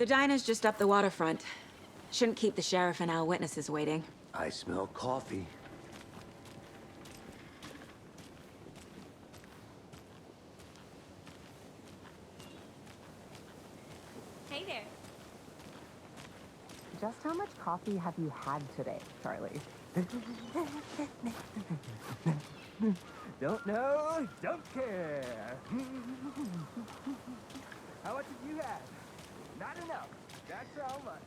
The diner's just up the waterfront. Shouldn't keep the sheriff and our witnesses waiting. I smell coffee. Hey there. Just how much coffee have you had today, Charlie? Don't know, don't care. How much have you had? Not enough. That's how much.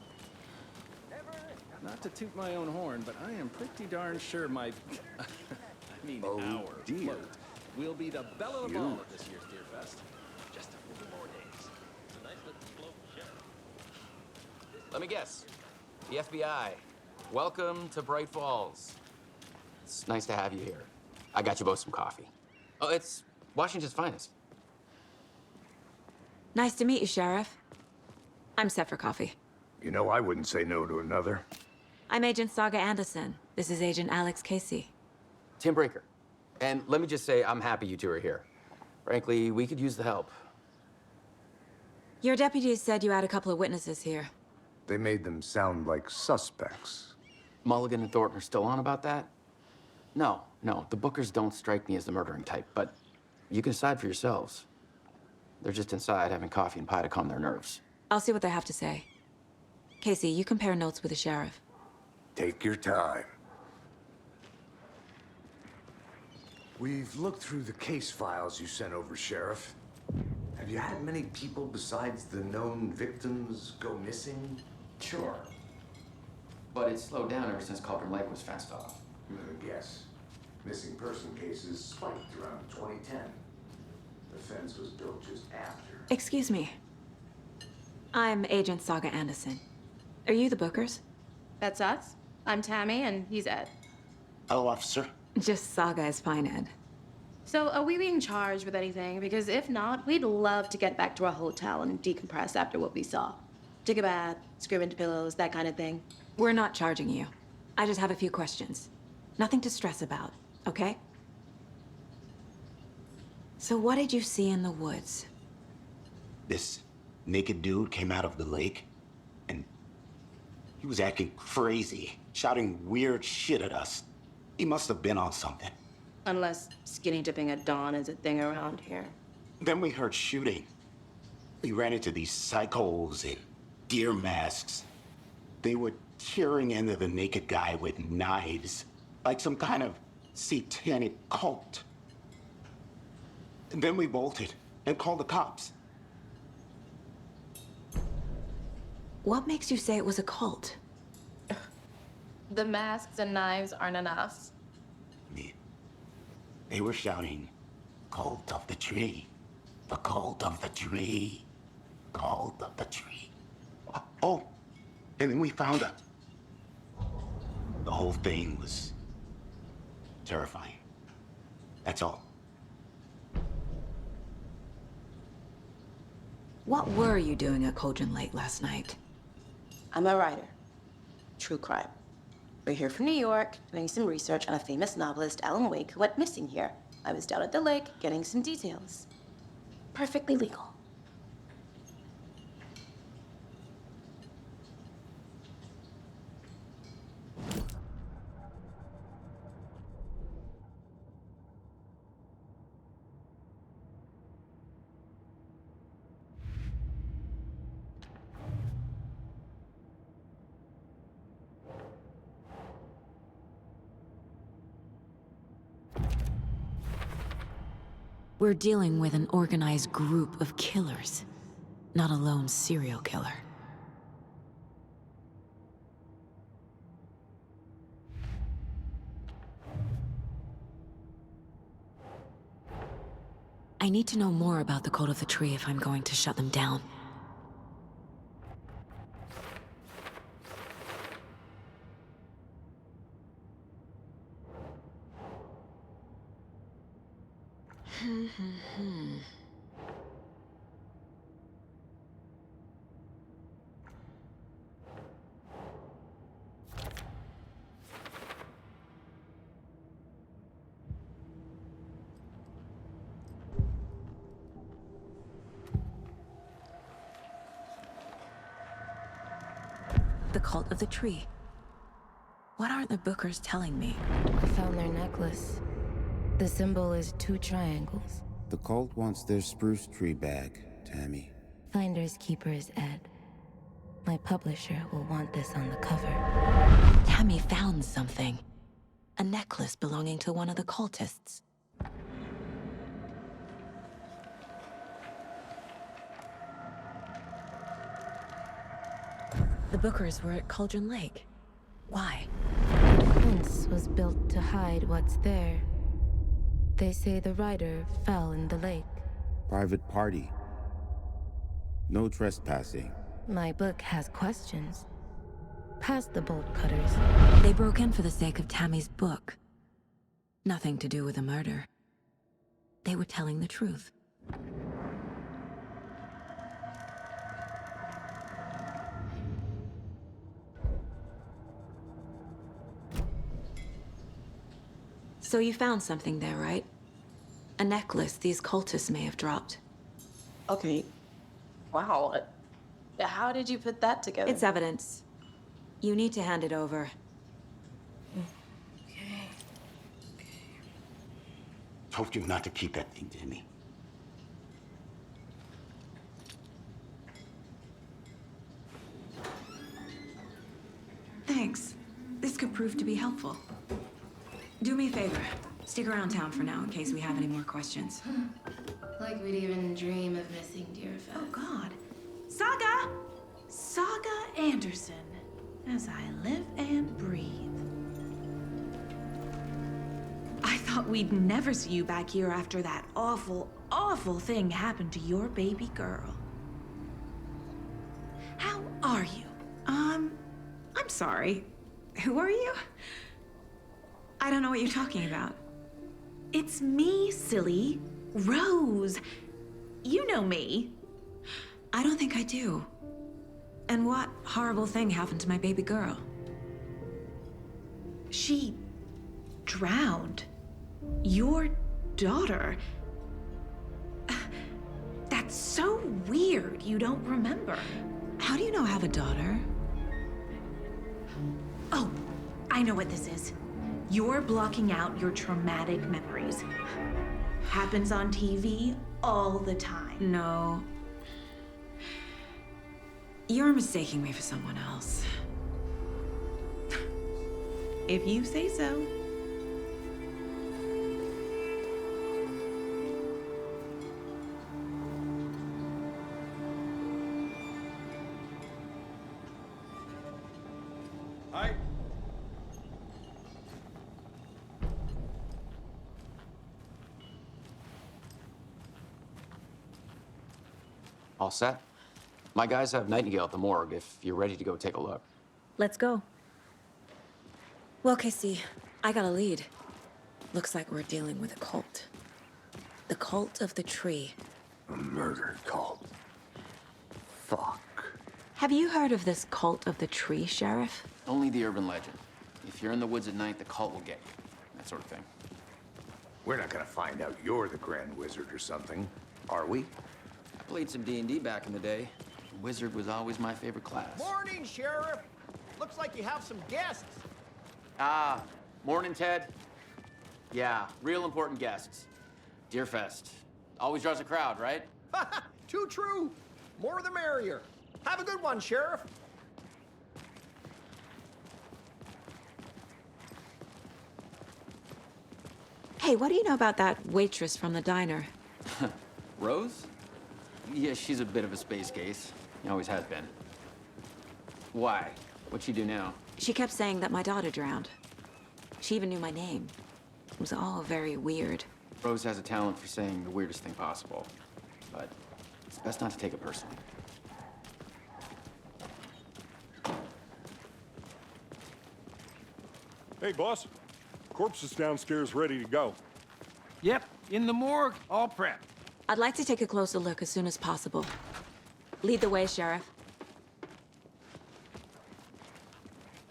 Never. Not to toot my own horn, but I am pretty darn sure my... our dear. float will be the belle of the ball at this year's Deer Fest. Just a few more days. It's a nice little float, Sheriff. Let me guess. The FBI. Welcome to Bright Falls. It's nice to have you here. I got you both some coffee. Oh, it's Washington's finest. Nice to meet you, Sheriff. I'm set for coffee. You know, I wouldn't say no to another. I'm Agent Saga Anderson. This is Agent Alex Casey. Tim Breaker. And let me just say, I'm happy you two are here. Frankly, we could use the help. Your deputies said you had a couple of witnesses here. They made them sound like suspects. Mulligan and Thornton are still on about that? No, the Bookers don't strike me as the murdering type, but you can decide for yourselves. They're just inside having coffee and pie to calm their nerves. I'll see what they have to say. Casey, you compare notes with the sheriff. Take your time. We've looked through the case files you sent over, Sheriff. Have you had many people besides the known victims go missing? Sure. But it's slowed down ever since Cauldron Lake was fenced off. I'm gonna guess. Missing person cases spiked around 2010. The fence was built just after. Excuse me. I'm Agent Saga Anderson. Are you the Bookers? That's us. I'm Tammy, and he's Ed. Hello, officer. Just Saga is fine, Ed. So, are we being charged with anything? Because if not, we'd love to get back to our hotel and decompress after what we saw. Take a bath, scream into pillows, that kind of thing. We're not charging you. I just have a few questions. Nothing to stress about, okay? So what did you see in the woods? This naked dude came out of the lake, and he was acting crazy, shouting weird shit at us. He must have been on something. Unless skinny dipping at dawn is a thing around here. Then we heard shooting. We ran into these psychos in deer masks. They were tearing into the naked guy with knives, like some kind of satanic cult. And then we bolted and called the cops. What makes you say it was a cult? The masks and knives aren't enough. I mean, they were shouting, "Cult of the tree, the cult of the tree, cult of the tree." Oh, and then we found out. The whole thing was terrifying. That's all. What were you doing at Cauldron Lake last night? I'm a writer. True crime. We're here from New York, doing some research on a famous novelist, Alan Wake, who went missing here. I was down at the lake, getting some details. Perfectly legal. We're dealing with an organized group of killers, not a lone serial killer. I need to know more about the Cult of the Tree if I'm going to shut them down. The cult of the tree. What aren't the Bookers telling me? I found their necklace. The symbol is 2 triangles. The cult wants their spruce tree back, Tammy. Finders keepers, Ed. My publisher will want this on the cover. Tammy found something. A necklace belonging to one of the cultists. The Bookers were at Cauldron Lake. Why? The fence was built to hide what's there. They say the rider fell in the lake. Private party. No trespassing. My book has questions. Past the bolt cutters. They broke in for the sake of Tammy's book. Nothing to do with a murder. They were telling the truth. So you found something there, right? A necklace these cultists may have dropped. Okay. Wow. How did you put that together? It's evidence. You need to hand it over. Told you not to keep that thing, Tammy. Thanks. This could prove to be helpful. Do me a favor. Stick around town for now in case we have any more questions. Like we'd even dream of missing Deerfest. Oh, God. Saga! Saga Anderson. As I live and breathe. I thought we'd never see you back here after that awful, awful thing happened to your baby girl. How are you? I'm sorry. Who are you? I don't know what you're talking about. It's me, silly. Rose. You know me. I don't think I do. And what horrible thing happened to my baby girl? She drowned. Your daughter. That's so weird you don't remember. How do you know I have a daughter? Oh, I know what this is. You're blocking out your traumatic memories. Happens on TV all the time. No. You're mistaking me for someone else. If you say so. Hi. All set? My guys have Nightingale at the morgue if you're ready to go take a look. Let's go. Well, Casey, I got a lead. Looks like we're dealing with a cult. The cult of the tree. A murder cult. Fuck. Have you heard of this cult of the tree, Sheriff? Only the urban legend. If you're in the woods at night, the cult will get you. That sort of thing. We're not gonna find out you're the Grand Wizard or something, are we? I played some D&D back in the day. Wizard was always my favorite class. Morning, Sheriff. Looks like you have some guests. Ah, morning, Ted. Yeah, real important guests. Deerfest. Always draws a crowd, right? Too true. More the merrier. Have a good one, Sheriff. Hey, what do you know about that waitress from the diner? Rose? Yeah, she's a bit of a space case. Always has been. Why? What'd she do now? She kept saying that my daughter drowned. She even knew my name. It was all very weird. Rose has a talent for saying the weirdest thing possible. But it's best not to take it personally. Hey, boss. Corpse is downstairs ready to go. Yep, in the morgue, all prepped. I'd like to take a closer look as soon as possible. Lead the way, Sheriff.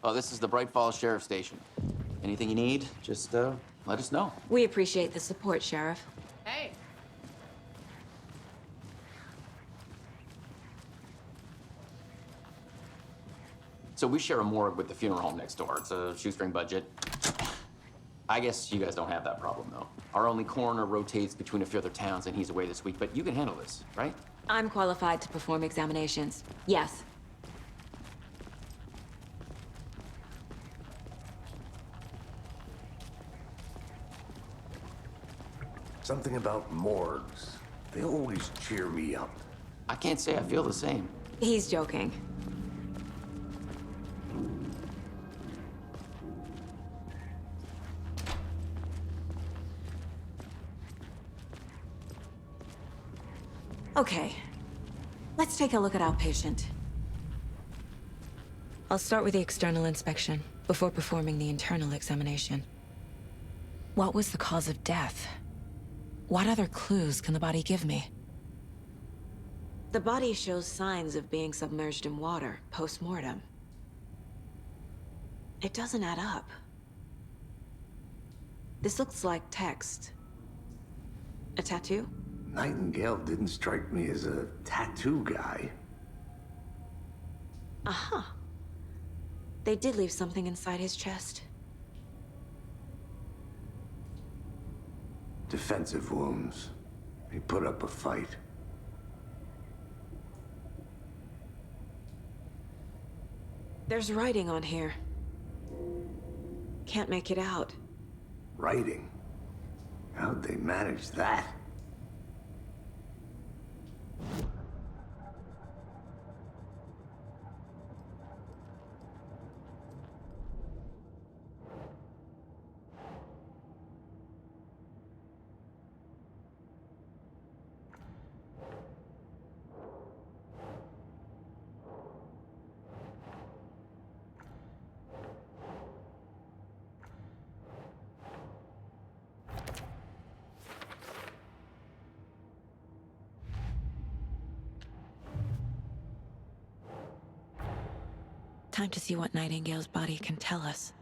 Oh, this is the Bright Falls Sheriff Station. Anything you need, just let us know. We appreciate the support, Sheriff. Hey. So we share a morgue with the funeral home next door. It's a shoestring budget. I guess you guys don't have that problem, though. Our only coroner rotates between a few other towns, and he's away this week, but you can handle this, right? I'm qualified to perform examinations. Yes. Something about morgues. They always cheer me up. I can't say I feel the same. He's joking. Okay, let's take a look at our patient. I'll start with the external inspection before performing the internal examination. What was the cause of death? What other clues can the body give me? The body shows signs of being submerged in water post-mortem. It doesn't add up. This looks like text. A tattoo? Nightingale didn't strike me as a tattoo guy. Aha. They did leave something inside his chest. Defensive wounds. He put up a fight. There's writing on here. Can't make it out. Writing? How'd they manage that? Time to see what Nightingale's body can tell us.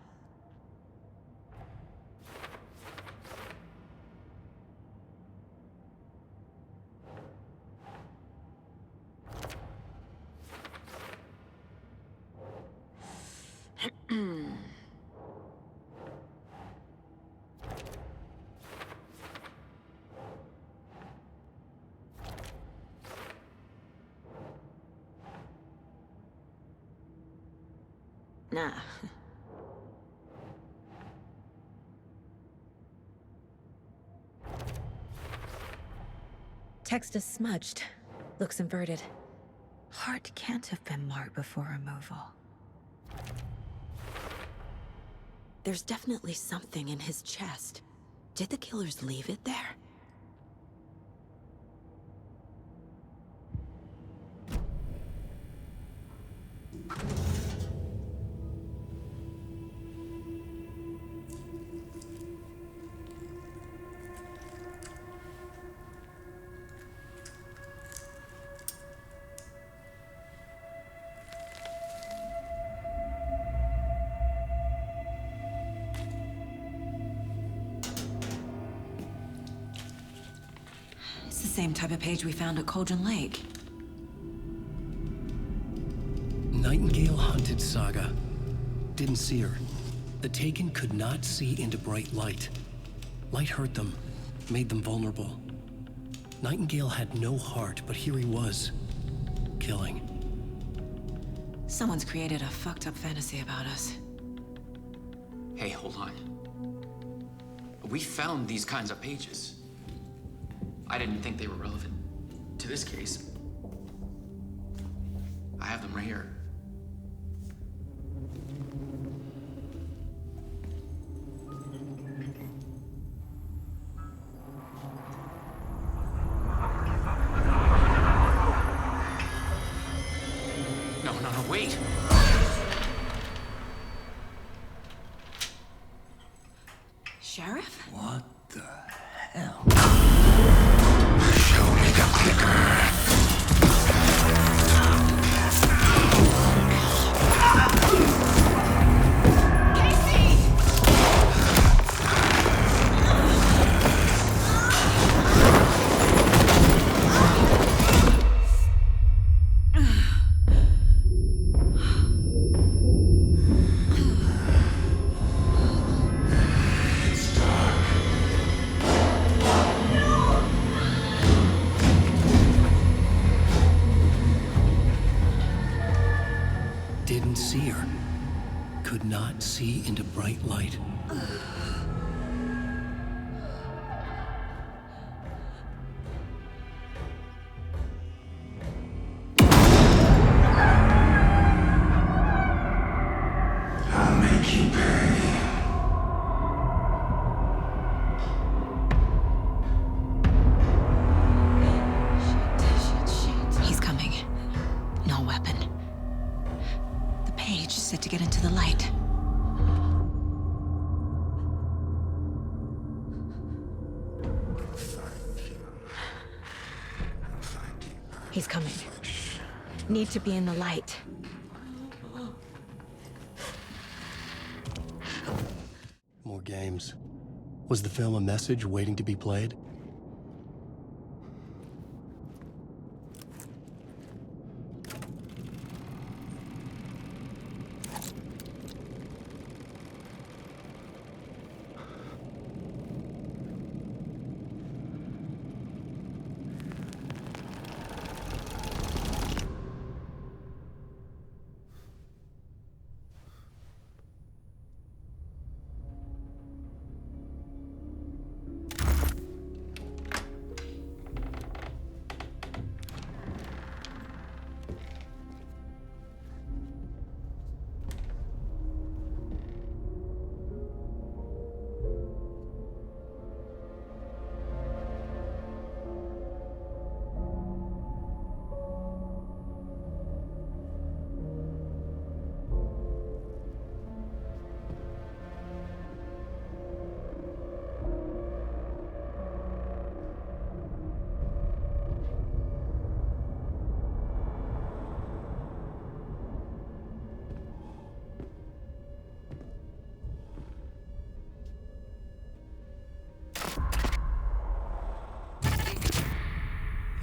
Nah. Text is smudged. Looks inverted. Heart can't have been marked before removal. There's definitely something in his chest. Did the killers leave it there? It's the same type of page we found at Cauldron Lake. Nightingale hunted Saga. Didn't see her. The Taken could not see into bright light. Light hurt them, made them vulnerable. Nightingale had no heart, but here he was, killing. Someone's created a fucked up fantasy about us. Hey, hold on. We found these kinds of pages. I didn't think they were relevant to this case. I have them right here. No, wait. Sheriff? What the hell? Show me the clicker. see her, could not see into bright light. I'll make you pay. He's coming. No weapon. The page set to get into the light. He's coming. Need to be in the light. More games. Was the film a message waiting to be played?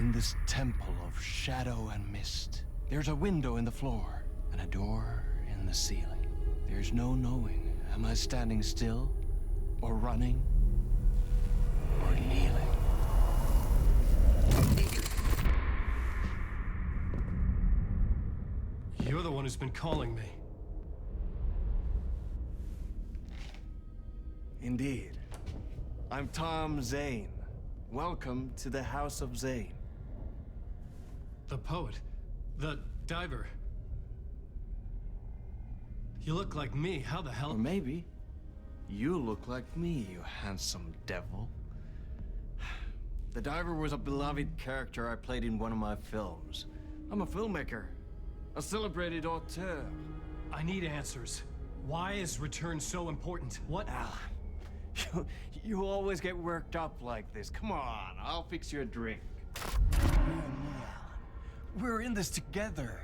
In this temple of shadow and mist, there's a window in the floor and a door in the ceiling. There's no knowing, am I standing still, or running, or kneeling? You're the one who's been calling me. Indeed. I'm Tom Zane. Welcome to the House of Zane. The poet. The diver. You look like me. How the hell? Or maybe you look like me, you handsome devil. The diver was a beloved character I played in one of my films. I'm a filmmaker, a celebrated auteur. I need answers. Why is Return so important? What? Alan, you always get worked up like this. Come on, I'll fix you a drink. We're in this together.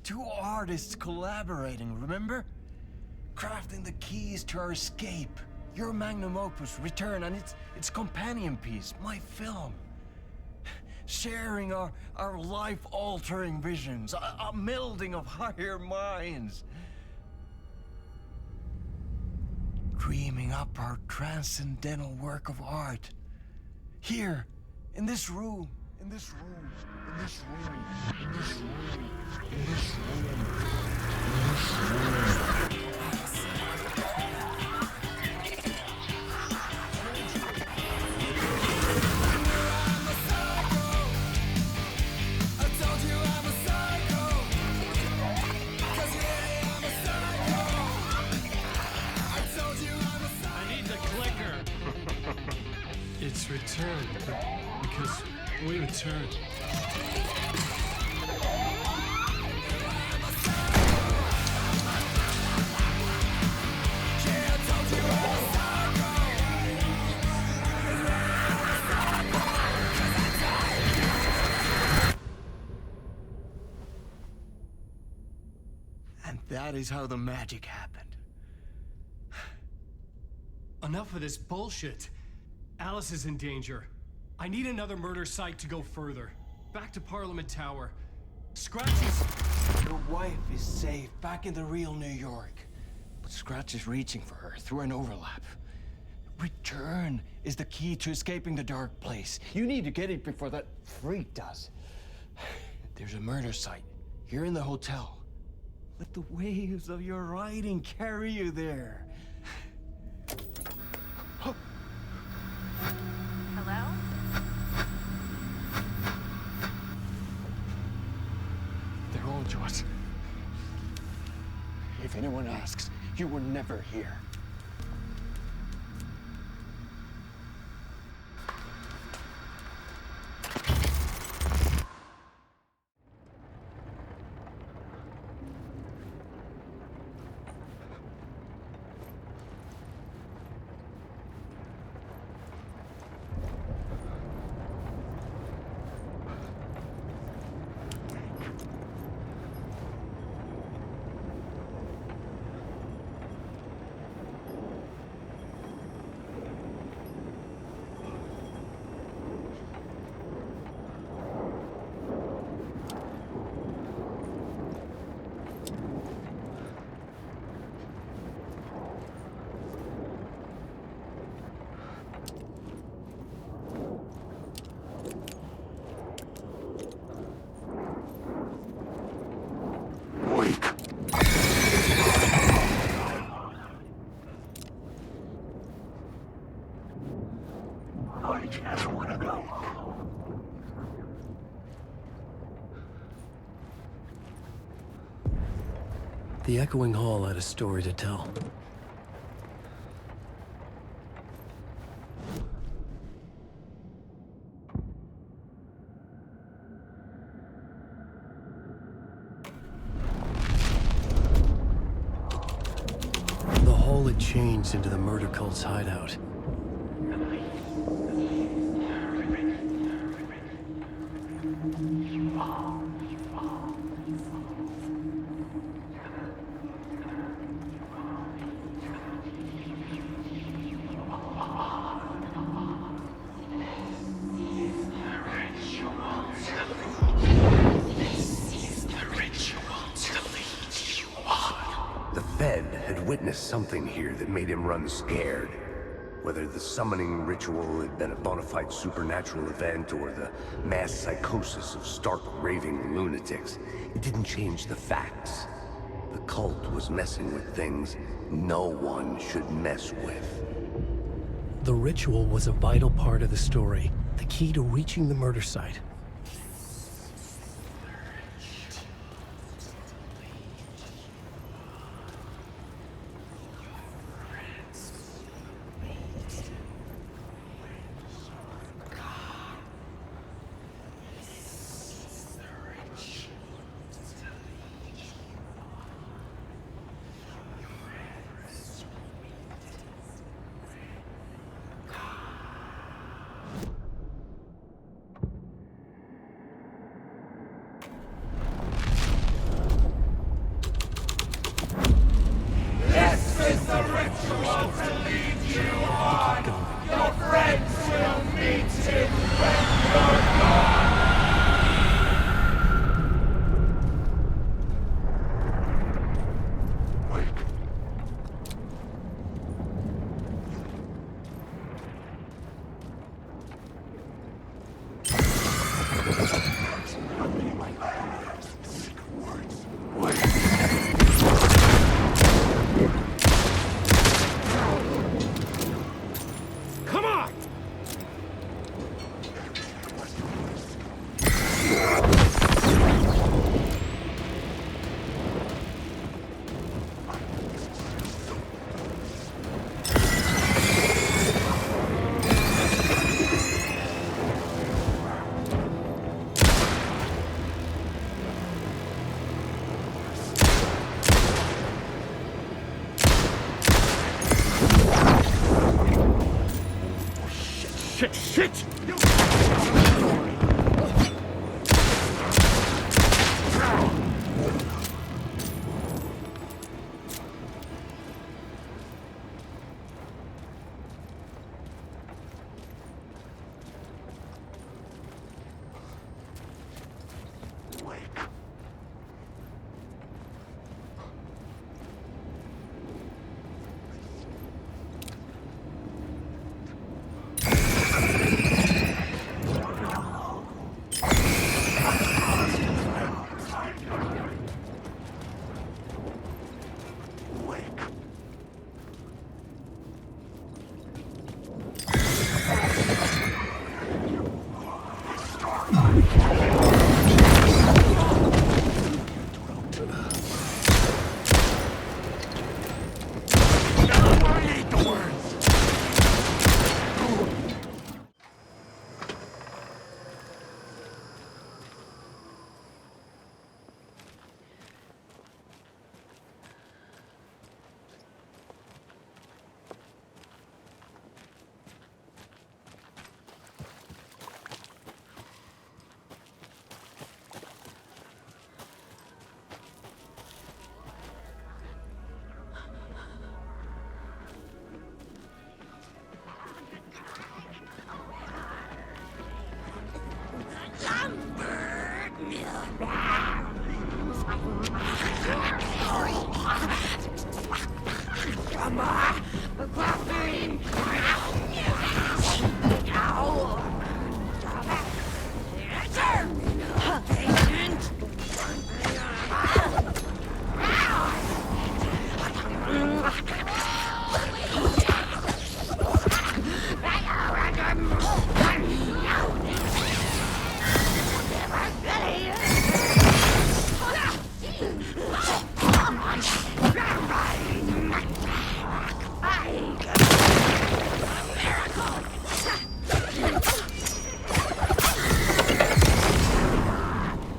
Two artists collaborating, remember? Crafting the keys to our escape. Your magnum opus, Return, and its companion piece, my film. Sharing our life-altering visions, a melding of higher minds. Dreaming up our transcendental work of art. Here, in this room, in this room, in this room, in this room, in this room, in this room. It's Return, because we return. And that is how the magic happened. Enough of this bullshit. Alice is in danger. I need another murder site to go further. Back to Parliament Tower. Scratch Your wife is safe, back in the real New York. But Scratch is reaching for her through an overlap. Return is the key to escaping the dark place. You need to get it before that freak does. There's a murder site here in the hotel. Let the waves of your riding carry you there. Hello? They're all yours. If anyone asks, you were never here. I just want to go. The echoing hall had a story to tell. The hall had changed into the murder cult's hideout. The Fed had witnessed something here that made him run scared. Whether the summoning ritual had been a bona fide supernatural event or the mass psychosis of stark raving lunatics, it didn't change the facts. The cult was messing with things no one should mess with. The ritual was a vital part of the story, the key to reaching the murder site. Shit!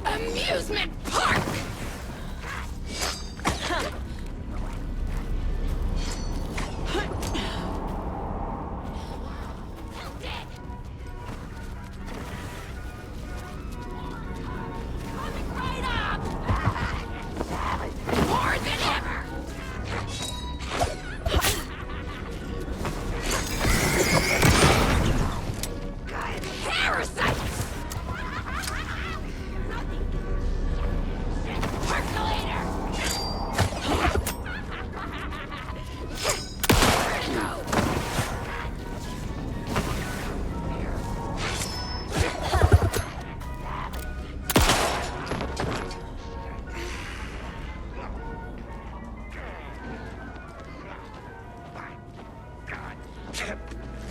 Amusement park!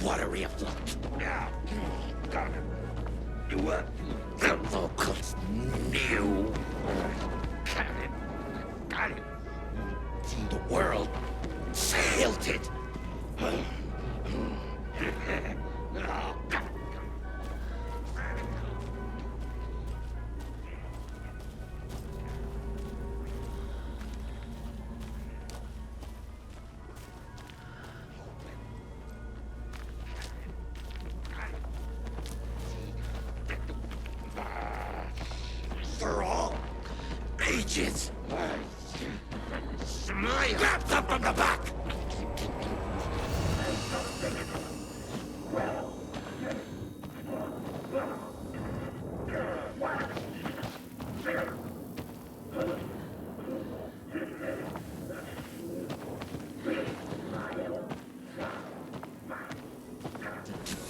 Watery afloat. What the locals knew. Got it. The world failed it. For all ages. Smile. Grab them from the back.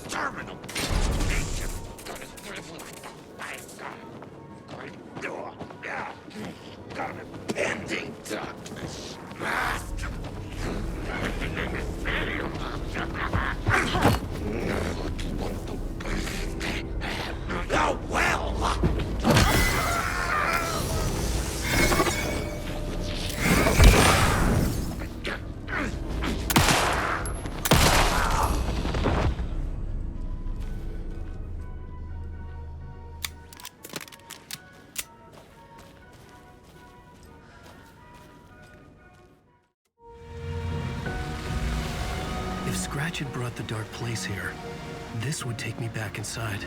Terminal. Got a pending darkness. Oh, well! If Scratch had brought the dark place here, this would take me back inside.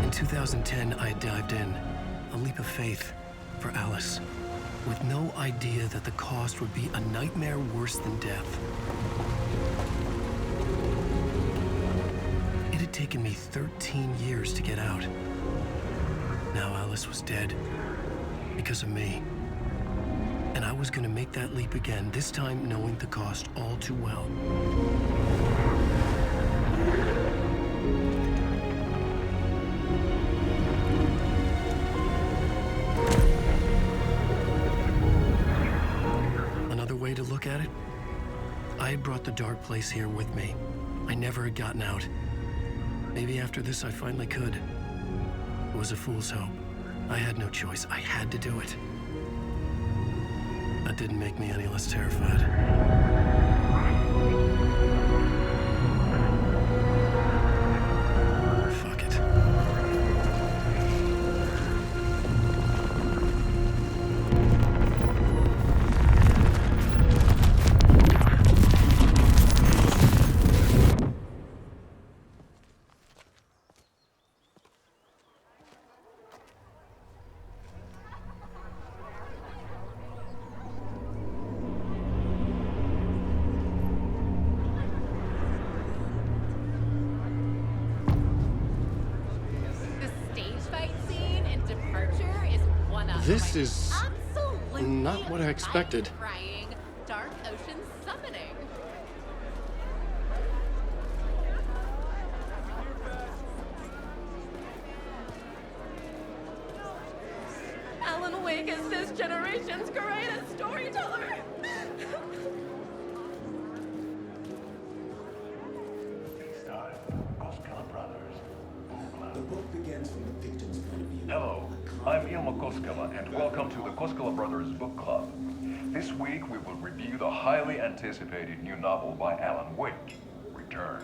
In 2010, I had dived in, a leap of faith for Alice, with no idea that the cost would be a nightmare worse than death. It had taken me 13 years to get out. Now Alice was dead, because of me. And I was gonna make that leap again, this time knowing the cost all too well. Another way to look at it, I had brought the dark place here with me. I never had gotten out. Maybe after this I finally could. It was a fool's hope. I had no choice. I had to do it. That didn't make me any less terrified. Fuck it. This is Absolutely not what I expected. crying, dark ocean summoning. Alan Wake is this generation's greatest storyteller. The book begins from the victim's point of view. Hello, I'm Ilma Koskela, and welcome to the Koskela Brothers Book Club. This week we will review the highly anticipated new novel by Alan Wake, Return.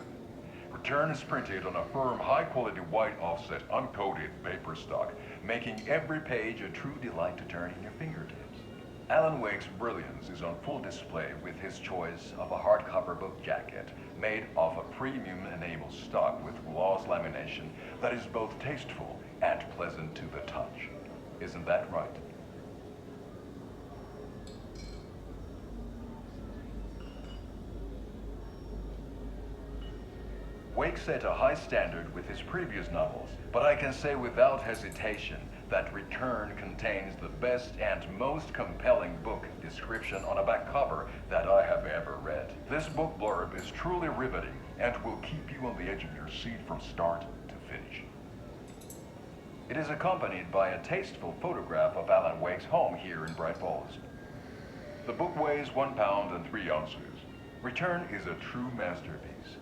Return is printed on a firm, high-quality white offset, uncoated paper stock, making every page a true delight to turn in your fingertips. Alan Wake's brilliance is on full display with his choice of a hardcover book jacket made of a premium enamel stock with gloss lamination that is both tasteful and pleasant to the touch. Isn't that right? Wake set a high standard with his previous novels, but I can say without hesitation that Return contains the best and most compelling book description on a back cover that I have ever read. This book blurb is truly riveting and will keep you on the edge of your seat from start to finish. It is accompanied by a tasteful photograph of Alan Wake's home here in Bright Falls. The book weighs 1 pound and 3 ounces. Return is a true masterpiece.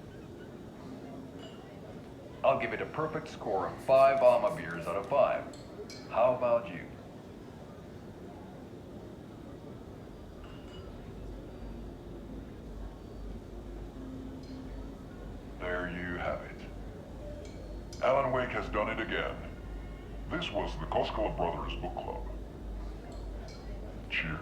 I'll give it a perfect score of 5 Alma beers out of 5. How about you? There you have it. Alan Wake has done it again. This was the Koskela Brothers Book Club. Cheers.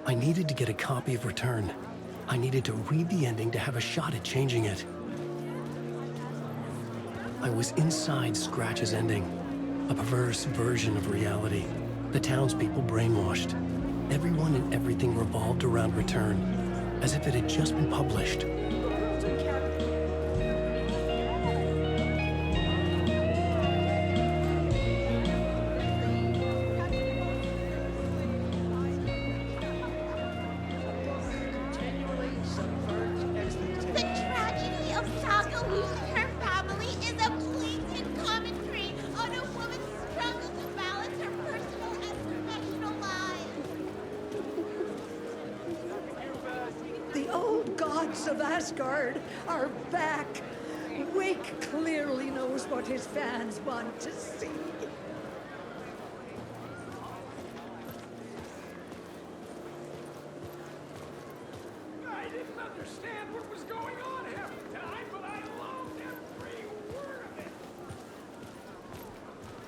I needed to get a copy of Return. I needed to read the ending to have a shot at changing it. I was inside Scratch's ending, a perverse version of reality. The townspeople brainwashed. Everyone and everything revolved around Return, as if it had just been published. The old gods of Asgard are back. Wake clearly knows what his fans want to see. I didn't understand what was going on half the time, but I loved every word of it.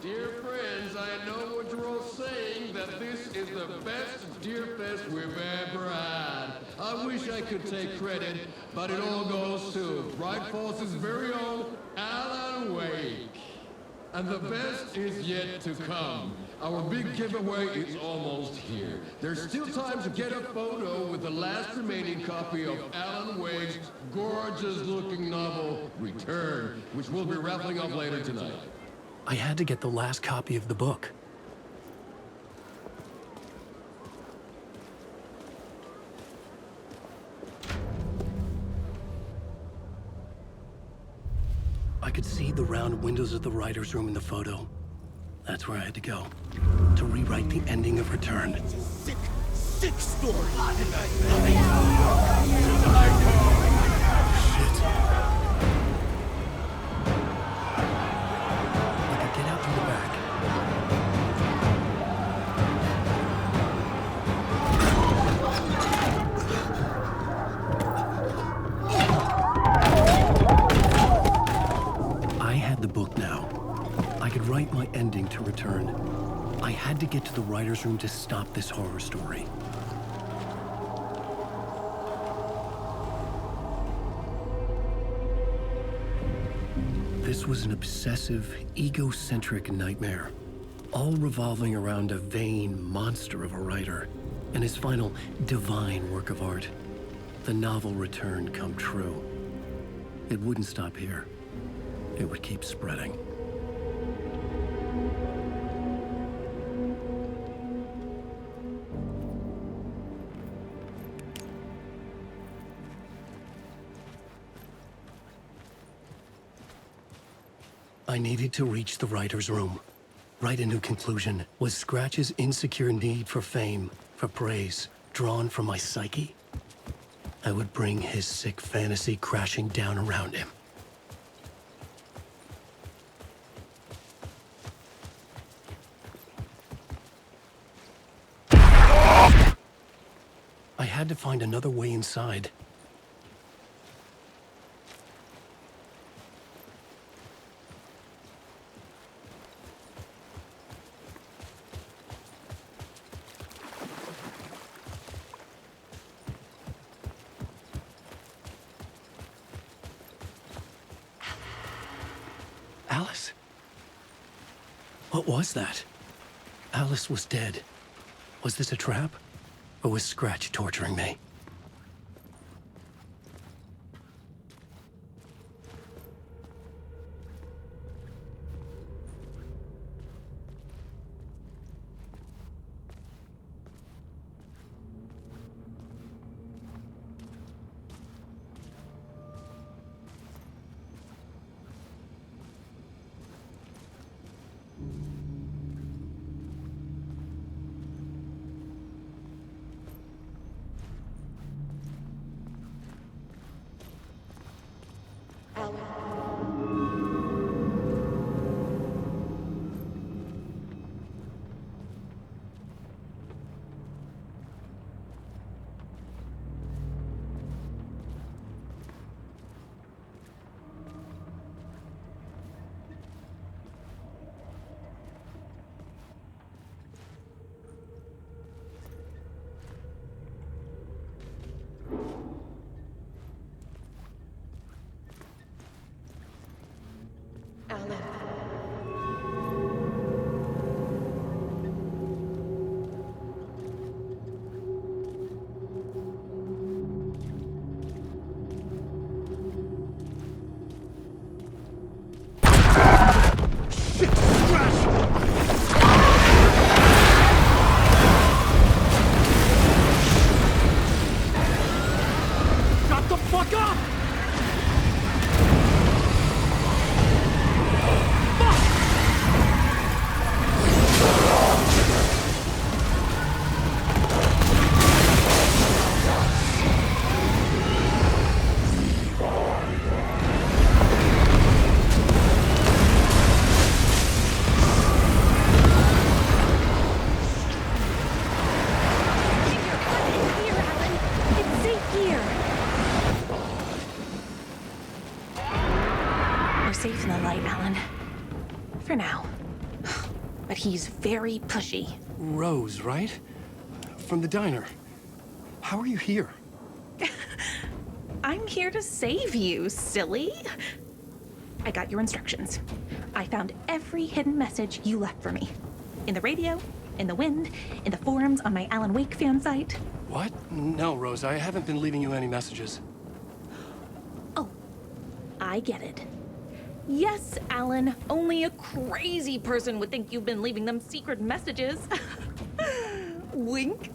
Dear friends, I know what you're all saying, that this is the best Deer Fest we've ever had. I wish I could take credit, but it all goes to Bright Falls' very own Alan Wake. And the best is yet to come. Our big giveaway is almost here. There's still time to get a photo with the last remaining copy of Alan Wake's gorgeous-looking novel, Return, which we'll be raffling off later tonight. I had to get the last copy of the book. I could see the round windows of the writer's room in the photo. That's where I had to go, to rewrite the ending of Return. Sick story. Write my ending to Return. I had to get to the writer's room to stop this horror story. This was an obsessive, egocentric nightmare. all revolving around a vain monster of a writer and his final divine work of art, the novel Return come true. It wouldn't stop here. It would keep spreading. I needed to reach the writer's room. Write a new conclusion. Was Scratch's insecure need for fame, for praise, drawn from my psyche? I would bring his sick fantasy crashing down around him. I had to find another way inside. Alice? What was that? Alice was dead. Was this a trap? Or was Scratch torturing me? Safe in the light, Alan. For now. But he's very pushy. Rose, right? From the diner. How are you here? I'm here to save you, silly. I got your instructions. I found every hidden message you left for me. In the radio, in the wind, in the forums on my Alan Wake fan site. What? No, Rose, I haven't been leaving you any messages. Oh, I get it. Yes, Alan, only a crazy person would think you've been leaving them secret messages. Wink.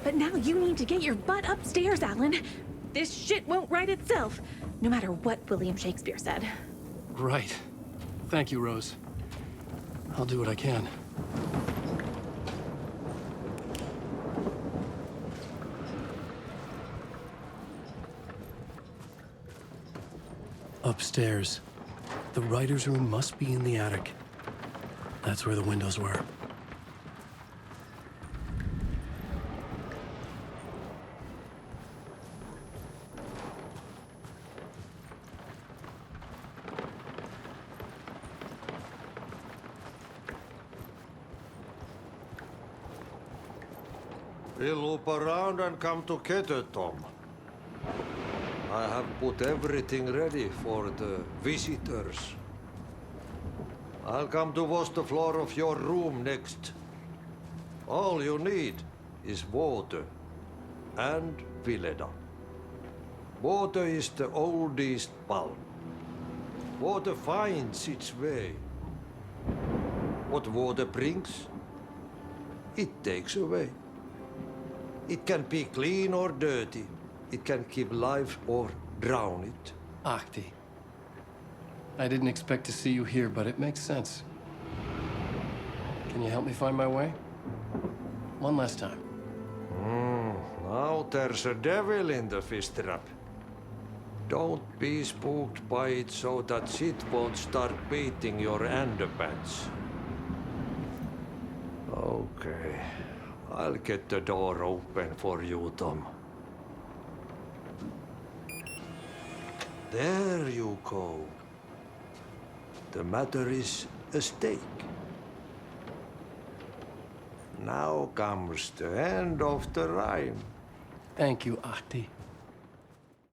But now you need to get your butt upstairs, Alan. This shit won't right itself, no matter what William Shakespeare said. Right. Thank you, Rose. I'll do what I can. Upstairs. The writer's room must be in the attic. That's where the windows were. We'll loop around and come together, Tom. I have put everything ready for the visitors. I'll come to wash the floor of your room next. All you need is water and Vileda. Water is the oldest bulb. Water finds its way. What water brings, it takes away. It can be clean or dirty. It can keep life or drown it. Ahti. I didn't expect to see you here, but it makes sense. Can you help me find my way? One last time. Now there's a devil in the fish trap. Don't be spooked by it so that shit won't start beating your underpants. Okay. I'll get the door open for you, Tom. There you go. The matter is a stake. Now comes the end of the rhyme. Thank you, Ahti.